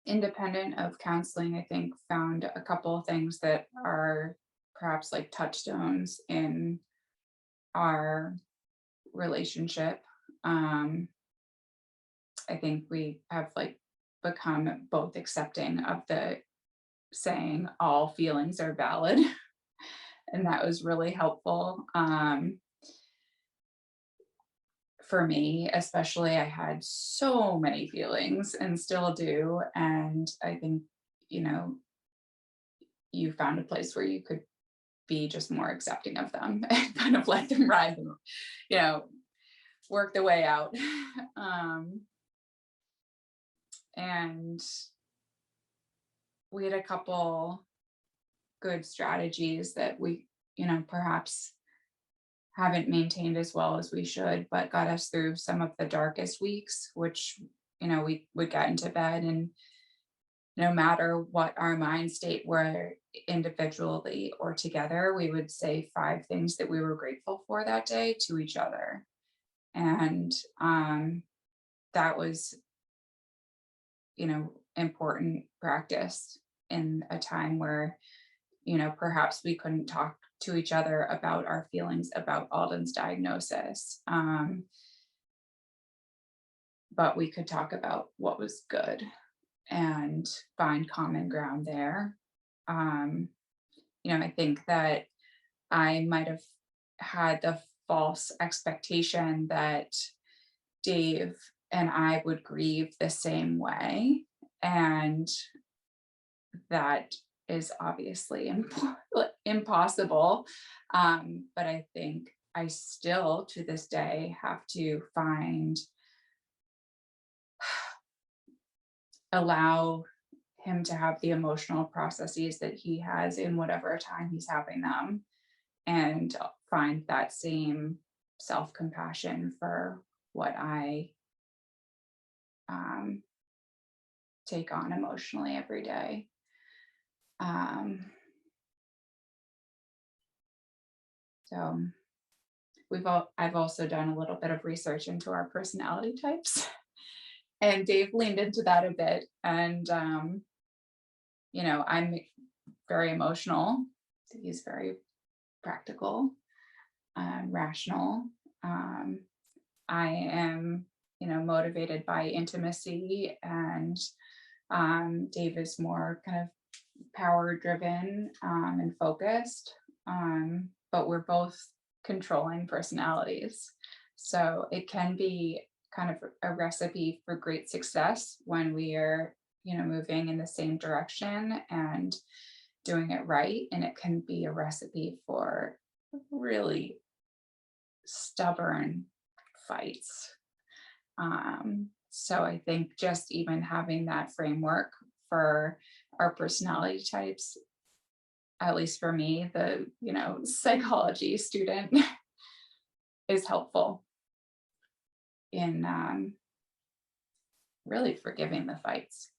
independent of counseling, I think found a couple of things that are perhaps like touchstones in our relationship. Um, I think we have like become both accepting of the saying all feelings are valid. And that was really helpful. For me, especially, I had so many feelings and still do. And I think, you know, you found a place where you could be just more accepting of them and kind of let them ride them, you know, work the way out. um, and we had a couple good strategies that we, perhaps haven't maintained as well as we should, but got us through some of the darkest weeks, which, we would get into bed and no matter what our mind state were individually or together, we would say 5 things that we were grateful for that day to each other. And that was, important practice in a time where, perhaps we couldn't talk to each other about our feelings about Alden's diagnosis. But we could talk about what was good and find common ground there. Um, I think that I might have had the false expectation that Dave and I would grieve the same way. And that is obviously impossible. But I think I still to this day have to allow him to have the emotional processes that he has in whatever time he's having them and find that same self-compassion for what I take on emotionally every day. So I've also done a little bit of research into our personality types and Dave leaned into that a bit. And, I'm very emotional. He's very practical, rational. I am, motivated by intimacy, and Dave is more kind of power driven and focused. But we're both controlling personalities. So it can be kind of a recipe for great success when we are, moving in the same direction and doing it right. And it can be a recipe for really stubborn fights. So I think just even having that framework for our personality types, at least for me, the, psychology student, is helpful in really forgiving the fights.